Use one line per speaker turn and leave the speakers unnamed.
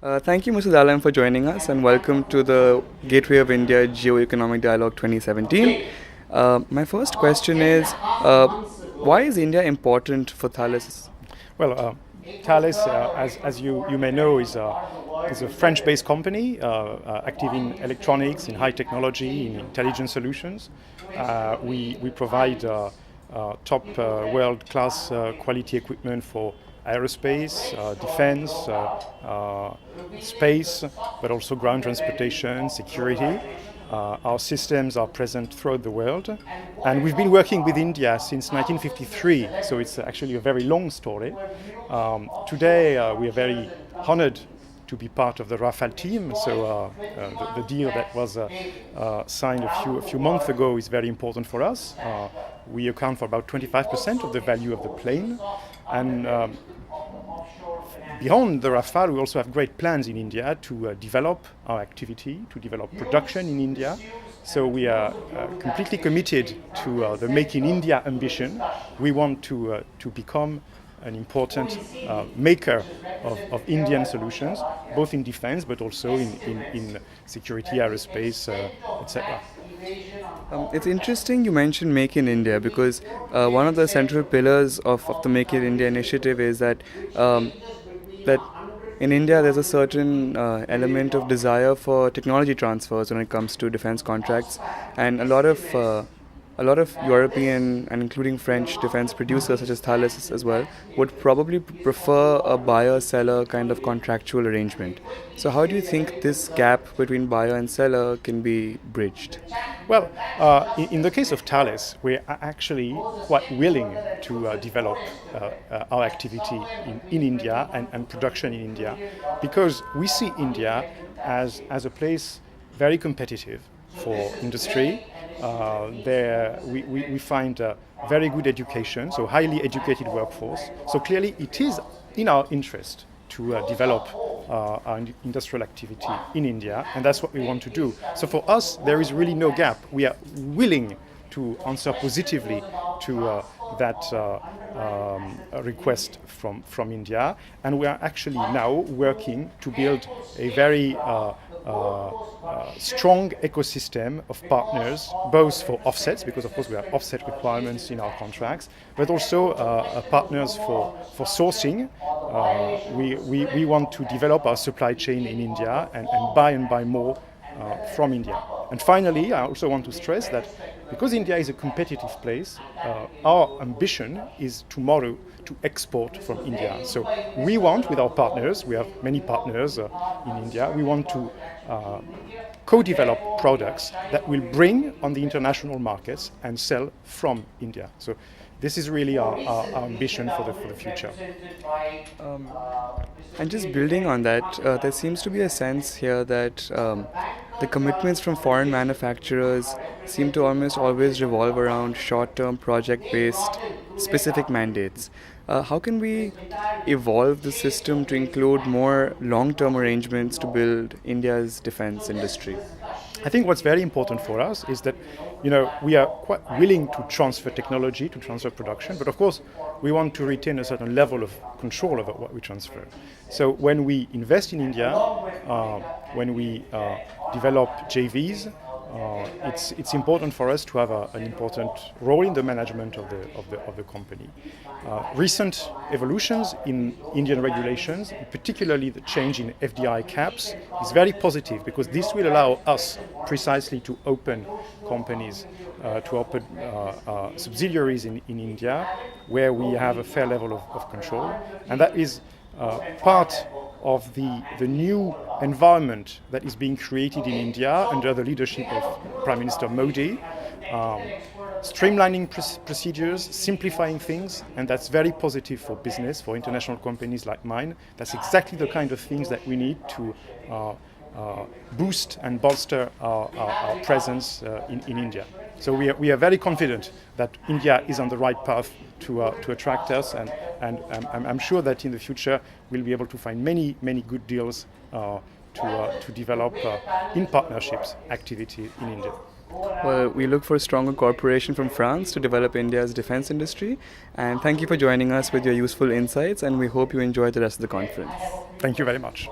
Thank you, Mr. Dalem, for joining us, and welcome to the Gateway of India Geoeconomic Dialogue 2017. My first question is, why is India important for Thales?
Well, Thales, as you may know, is a French-based company active in electronics, in high technology, in intelligent solutions. We provide top world-class quality equipment for aerospace, defense, space, but also ground transportation, security. Our systems are present throughout the world, and we've been working with India since 1953, so it's actually a very long story. Today, we are very honored to be part of the Rafale team, so the deal that was signed a few months ago is very important for us. We account for about 25% of the value of the plane, and beyond the Rafale, we also have great plans in India to develop our activity, to develop production in India. So we are completely committed to the Make in India ambition. We want to become an important maker of Indian solutions, both in defense but also in security, aerospace, etc.
It's interesting you mentioned Make in India because one of the central pillars of the Make in India initiative is that in India there's a certain element of desire for technology transfers when it comes to defense contracts, and a lot of European and including French defense producers such as Thales as well would probably prefer a buyer-seller kind of contractual arrangement. So how do you think this gap between buyer and seller can be bridged?
Well, in the case of Thales, we're actually quite willing to develop our activity in India and production in India, because we see India as a place very competitive for industry. There we find very good education, so highly educated workforce. So clearly it is in our interest to develop our industrial activity in India, and that's what we want to do. So for us, there is really no gap. We are willing to answer positively to that request from India, and we are actually now working to build a very strong ecosystem of partners, both for offsets, because of course we have offset requirements in our contracts, but also partners for sourcing. We want to develop our supply chain in India and buy more from India. And finally, I also want to stress that because India is a competitive place, our ambition is tomorrow to export from India. So we want, with our partners, we have many partners in India, we want to co-develop products that will bring on the international markets and sell from India. So this is really our ambition for the future.
And just building on that, there seems to be a sense here that the commitments from foreign manufacturers seem to almost always revolve around short-term project-based specific mandates. How can we evolve the system to include more long-term arrangements to build India's defense industry?
I think what's very important for us is that, we are quite willing to transfer technology, to transfer production, but of course we want to retain a certain level of control over what we transfer. So when we invest in India, when we develop JVs, it's important for us to have an important role in the management of the company. Recent evolutions in Indian regulations, particularly the change in FDI caps, is very positive because this will allow us precisely to open companies, to open subsidiaries in India where we have a fair level of control, and that is part of the new environment that is being created in India under the leadership of Prime Minister Modi, streamlining procedures, simplifying things, and that's very positive for business, for international companies like mine. That's exactly the kind of things that we need to boost and bolster our presence in India. So we are very confident that India is on the right path to attract us, and I'm sure that in the future we'll be able to find many good deals to develop in partnerships activity in India.
Well, we look for a stronger cooperation from France to develop India's defense industry. And thank you for joining us with your useful insights, and we hope you enjoy the rest of the conference.
Thank you very much.